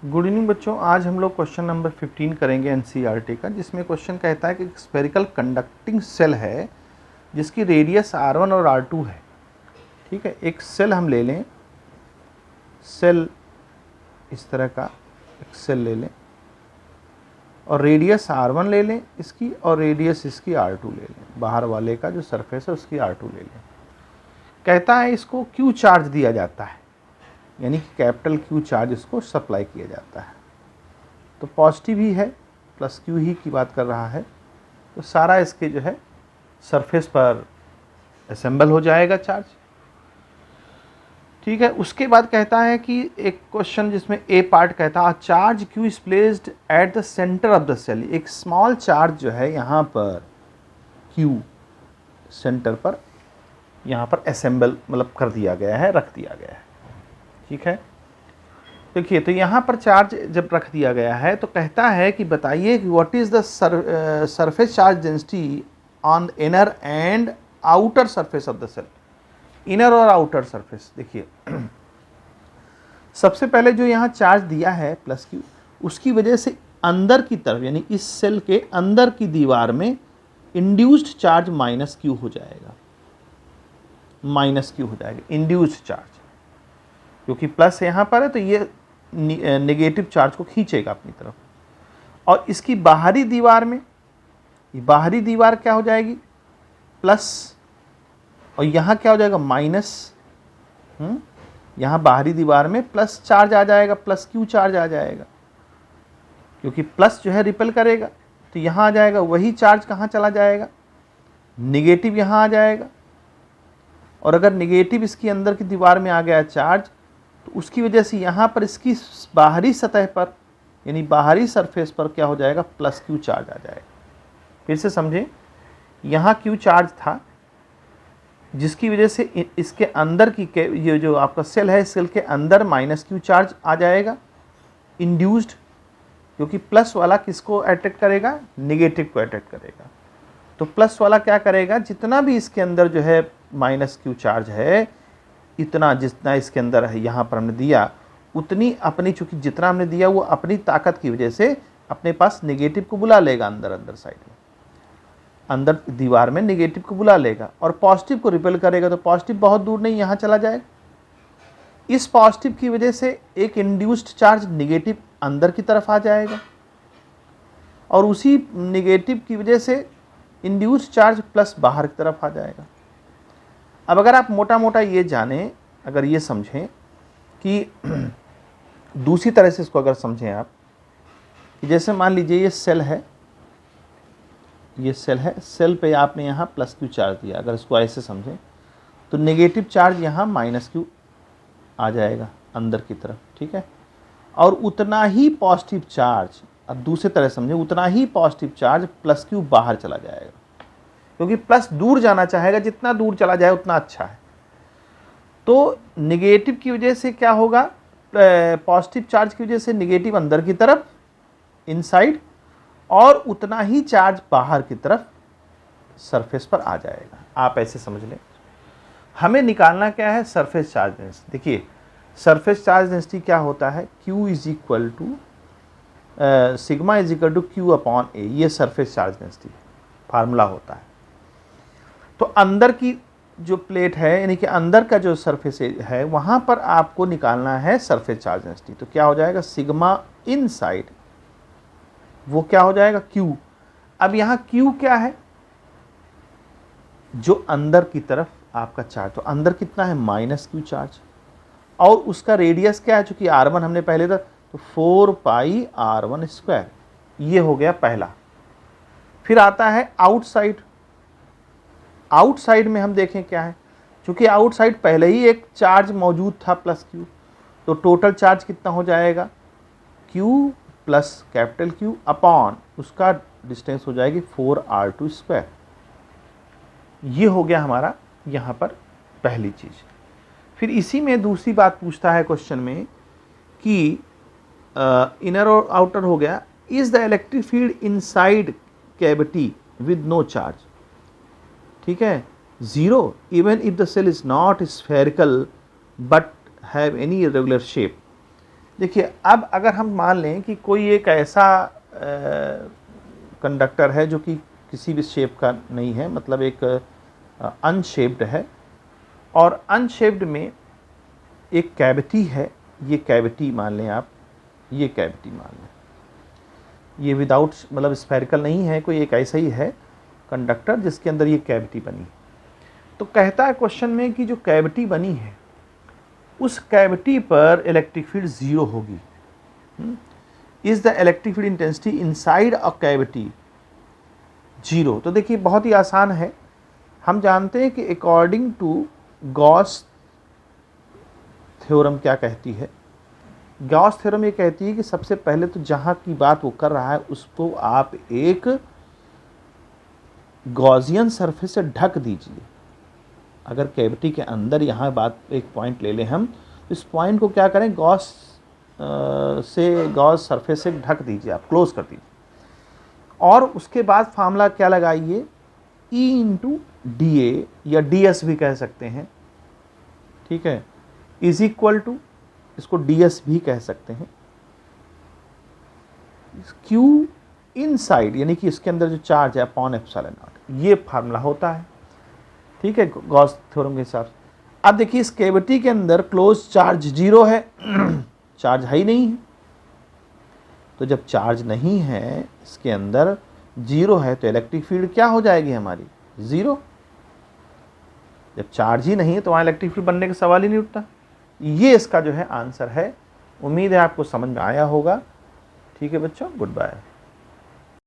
Good evening बच्चों। आज हम लोग क्वेश्चन नंबर 15 करेंगे एनसीईआरटी का, जिसमें क्वेश्चन कहता है कि एक स्फेरिकल कंडक्टिंग सेल है जिसकी रेडियस r1 और r2 है। ठीक है, एक सेल हम ले लें, सेल इस तरह का एक सेल ले लें और रेडियस r1 ले लें इसकी, और रेडियस इसकी r2 ले लें, बाहर वाले का जो सरफेस है उसकी r2 ले लें। कहता है इसको Q चार्ज दिया जाता है, यानी कि कैपिटल Q चार्ज इसको सप्लाई किया जाता है। तो पॉजिटिव ही है, प्लस Q ही की बात कर रहा है, तो सारा इसके जो है सरफेस पर असेंबल हो जाएगा चार्ज। ठीक है, उसके बाद कहता है कि एक क्वेश्चन जिसमें ए पार्ट कहता है charge Q is placed at the centre of the cell. एक स्मॉल चार्ज जो है यहाँ पर Q सेंटर पर यहाँ पर असेंबल मतलब कर दिया गया है, रख दिया गया है। ठीक है, देखिए तो यहाँ पर चार्ज जब रख दिया गया है तो कहता है कि बताइए कि what is the surface charge density on inner and outer surface of the cell. Inner और आउटर सरफेस, देखिए सबसे पहले जो यहाँ चार्ज दिया है प्लस Q, उसकी वजह से अंदर की तरफ यानी इस सेल के अंदर की दीवार में इंड्यूस्ड चार्ज माइनस Q हो जाएगा, माइनस Q हो जाएगा इंड्यूस्ड चार्ज, क्योंकि प्लस यहाँ पर है तो ये नेगेटिव चार्ज को खींचेगा अपनी तरफ। और इसकी बाहरी दीवार में, ये बाहरी दीवार क्या हो जाएगी प्लस, और यहाँ क्या हो जाएगा माइनस। यहाँ बाहरी दीवार में प्लस चार्ज आ जाएगा, प्लस Q चार्ज आ जाएगा, क्योंकि प्लस जो है रिपेल करेगा, तो यहाँ आ जाएगा वही चार्ज कहाँ चला जाएगा, निगेटिव यहाँ आ जाएगा। और अगर निगेटिव इसकी अंदर की दीवार में आ गया चार्ज, तो उसकी वजह से यहाँ पर इसकी बाहरी सतह पर यानी बाहरी सरफेस पर क्या हो जाएगा प्लस Q चार्ज आ जाएगा। फिर से समझें, यहाँ Q चार्ज था जिसकी वजह से इसके अंदर की ये जो आपका सेल है, सेल के अंदर माइनस Q चार्ज आ जाएगा इंड्यूस्ड, क्योंकि प्लस वाला किसको अट्रैक्ट करेगा, निगेटिव को अट्रैक्ट करेगा। तो प्लस वाला क्या करेगा, जितना भी इसके अंदर जो है माइनस Q चार्ज है, इतना जितना इसके अंदर है यहाँ पर हमने दिया, उतनी अपनी, चूंकि जितना हमने दिया वो अपनी ताकत की वजह से अपने पास नेगेटिव को बुला लेगा, अंदर अंदर साइड में, अंदर दीवार में नेगेटिव को बुला लेगा और पॉजिटिव को रिपेल करेगा। तो पॉजिटिव बहुत दूर नहीं, यहाँ चला जाएगा। इस पॉजिटिव की वजह से एक इंड्यूस्ड चार्ज नेगेटिव अंदर की तरफ आ जाएगा और उसी नेगेटिव की वजह से इंड्यूस्ड चार्ज प्लस बाहर की तरफ आ जाएगा। अब अगर आप मोटा मोटा ये जानें, अगर ये समझें कि दूसरी तरह से इसको अगर समझें आप, कि जैसे मान लीजिए ये सेल है, ये सेल है, सेल पे आपने यहाँ प्लस Q चार्ज दिया, अगर इसको ऐसे समझें तो नेगेटिव चार्ज यहाँ माइनस Q आ जाएगा अंदर की तरफ। ठीक है, और उतना ही पॉजिटिव चार्ज, अब दूसरी तरह समझें, उतना ही पॉजिटिव चार्ज प्लस Q बाहर चला जाएगा, क्योंकि प्लस दूर जाना चाहेगा, जितना दूर चला जाए उतना अच्छा है। तो नेगेटिव की वजह से क्या होगा, पॉजिटिव चार्ज की वजह से नेगेटिव अंदर की तरफ इनसाइड, और उतना ही चार्ज बाहर की तरफ सरफेस पर आ जाएगा। आप ऐसे समझ लें, हमें निकालना क्या है, सरफेस चार्ज डेंसिटी। देखिए सरफेस चार्ज डेंसिटी क्या होता है, Q is equal to sigma is equal to Q upon A, ये सरफेस चार्ज डेंसिटी फार्मूला होता है। तो अंदर की जो प्लेट है यानी कि अंदर का जो सरफेस है, वहाँ पर आपको निकालना है सरफेस चार्ज डेंसिटी। तो क्या हो जाएगा, सिग्मा इनसाइड, वो क्या हो जाएगा Q। अब यहाँ Q क्या है, जो अंदर की तरफ आपका चार्ज, तो अंदर कितना है माइनस Q चार्ज, और उसका रेडियस क्या है, चूंकि R1 हमने पहले था तो 4 पाई R1 स्क्वायर, ये हो गया पहला। फिर आता है आउटसाइड। आउटसाइड में हम देखें क्या है, चूंकि आउटसाइड पहले ही एक चार्ज मौजूद था प्लस Q, तो टोटल चार्ज कितना हो जाएगा, Q plus capital Q upon उसका डिस्टेंस हो जाएगी 4R2 स्क्वायर। ये हो गया हमारा यहाँ पर पहली चीज़। फिर इसी में दूसरी बात पूछता है क्वेश्चन में कि इनर और आउटर हो गया, is the electric field inside cavity with no charge. ठीक है, 0 even if the cell is not spherical but have any irregular shape। देखिए अब अगर हम मान लें कि कोई एक ऐसा कंडक्टर है जो कि किसी भी शेप का नहीं है, मतलब एक अनशेप्ड है, और अनशेप्ड में एक कैविटी है, ये कैविटी मान लें आप, ये कैविटी मान लें, ये विदाउट मतलब स्फेरिकल नहीं है, कोई एक ऐसा ही है कंडक्टर जिसके अंदर ये कैविटी बनी है। तो कहता है क्वेश्चन में कि जो कैविटी बनी है उस कैविटी पर इलेक्ट्रिक फील्ड 0 होगी। Is the electric field intensity inside a cavity 0। तो देखिए बहुत ही आसान है, हम जानते हैं कि अकॉर्डिंग टू गॉस थ्योरम क्या कहती है। गॉस थ्योरम ये कहती है कि सबसे पहले तो जहाँ की बात वो कर रहा है उसको आप एक गॉसियन सरफेस से ढक दीजिए। अगर कैविटी के अंदर यहाँ बात एक पॉइंट ले लें हम, तो इस पॉइंट को क्या करें, गॉस सरफेस से ढक दीजिए, आप क्लोज कर दीजिए। और उसके बाद फार्मूला क्या लगाइए, E इंटू डी ए या डी एस भी कह सकते हैं, ठीक है, इज इक्वल टू, इसको डी एस भी कह सकते हैं, Q इनसाइड यानी कि इसके अंदर जो चार्ज है अपॉन एप्सिलॉन नॉट, ये फार्मूला होता है, ठीक है, गॉस थ्योरम के हिसाब से। अब देखिए इस कैविटी के अंदर क्लोज चार्ज 0 है, चार्ज है ही नहीं है। तो जब चार्ज नहीं है इसके अंदर 0 है तो इलेक्ट्रिक फील्ड क्या हो जाएगी हमारी, 0। जब चार्ज ही नहीं है तो वहाँ इलेक्ट्रिक फील्ड बनने का सवाल ही नहीं उठता। ये इसका जो है आंसर है। उम्मीद है आपको समझ में आया होगा। ठीक है बच्चों, गुड बाय।